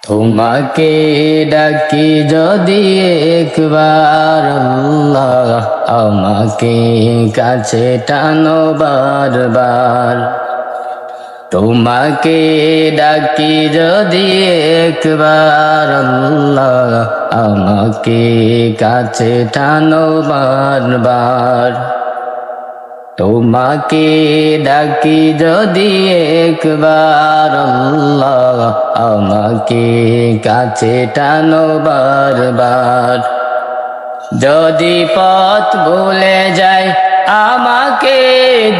তোমাকে ডাকি যদি একবার আল্লাহ, আমাকে কাছে টানো বারবার। তোমাকে ডাকি যদি একবার আল্লাহ, আমাকে কাছে টানো বারবার। তোমাকে ডাকি যদি একবার আল্লাহ, আমাকে কাছে টানো বারবার। যদি পথ ভুলে যাই আমাকে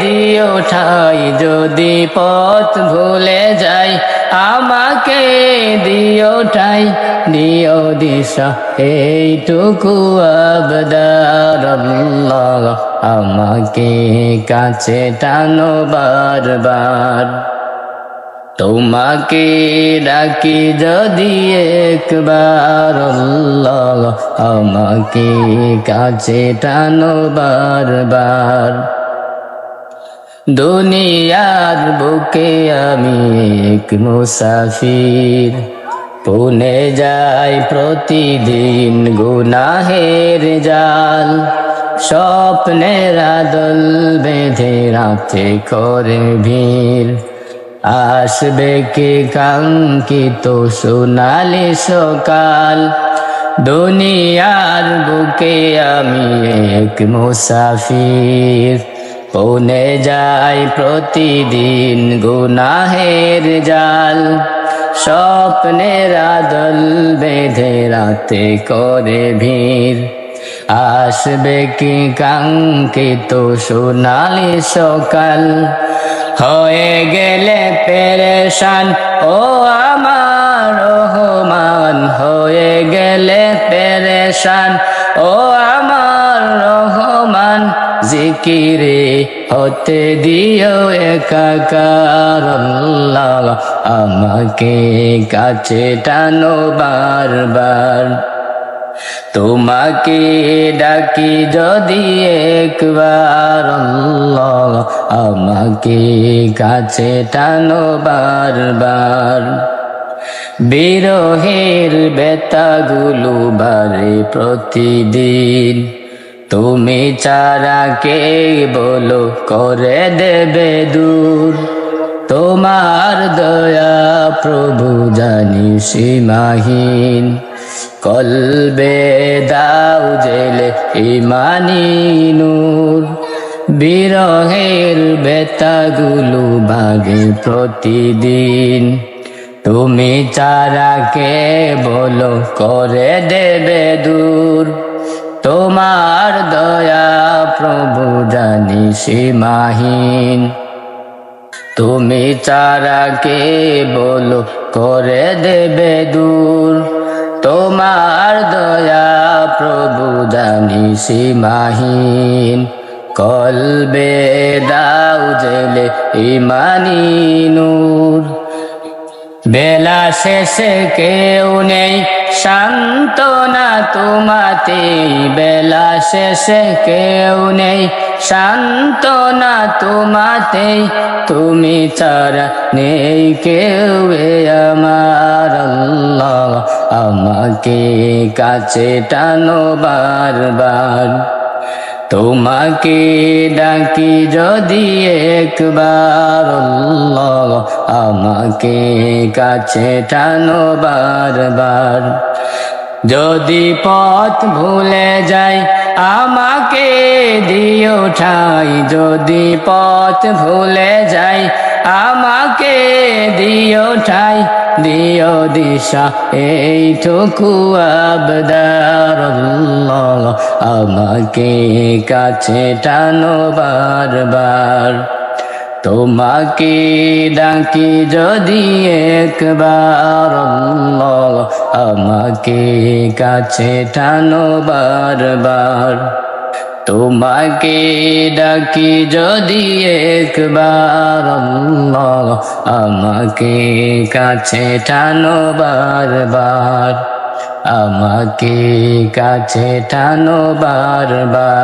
দিও ঠাই, যদি পথ ভুলে যাই আমাকে দিও ঠাই, দিও দিশা এইটুকু আবদার আল্লাহ, আমাকে কাছে টানো বারবার। তোমাকে ডাকি যদি একবার আল্লাহ, আমাকে কাছে টানো বারবার। দুনিয়ার বুকে আমি এক মুসাফির, পুনে যাই প্রতিদিন গুনাহের জাল। স্বপ্নের আদল বেঁধে রাতে করে ভিড়, আসবে কে কাঙ্ক্ষিত সোনালি সকাল। দুনিয়ার বুকে আমি এক মুসাফির, পুনে যাই প্রতিদিন গুনাহের জাল। স্বপ্নের আদল বেঁধে রাতে করে ভিড়, আসবে কি কাঙ্ক্ষিত সোনালি সকাল। হয়ে গেলে পেরেশান ও আমার রহমান, হয়ে গেলে পেরেশান ও আমার রহমান। জিকিরে হতে দিও একাকার আল্লাহ, আমাকে কাছে টানো বারবার। তোমাকে ডাকি যদি একবার আল্লাহ, আমাকে কাছে টানো বারবার। বিরহের বেতাগুলো বারে প্রতিদিন, তুমি ছাড়া কে বলো করে দেবে দূর। তোমার দয়া প্রভু জানি সীমাহীন, কলবে দাও জেলে ইমানি নূর। বিরহের বেতাগুলো ভাগে প্রতিদিন, তুমি ছাড়া কে বলো করে দেবে দূর। তোমার দয়া প্রভু জানি সীমাহীন, তুমি ছাড়া কে বলো করে দেবে দূর। তোমার দয়া প্রভু জানি সীমাহীন, কলবে দাও জেলে ইমানি নূর। বেলা শেষে কেউ নেই সান্ত্বনা তোমাতেই, বেলা শেষে কেউ নেই সান্ত্বনা তোমাতেই। তুমি ছাড়া নেই কেউ আমার আল্লাহ, আমাকে কাছে টানো বারবার। তোমাকে ডাকি যদি একবার আল্লাহ, আমাকে কাছে টানো বারবার। যদি পথ ভুলে যাই আমাকে দিও ঠাই, যদি পথ ভুলে যাই আমাকে দিও ঠাই, দিও দিশা এইটুকু আবদার আল্লাহ, আমাকে কাছে টানো বারবার। তোমাকে ডাকি যদি একবার আল্লাহ, আমাকে কাছে টানো বারবার। তোমাকে ডাকি যদি একবার আল্লাহ, আমাকে কাছে টানো বারবার, আমাকে কাছে টানো বারবার।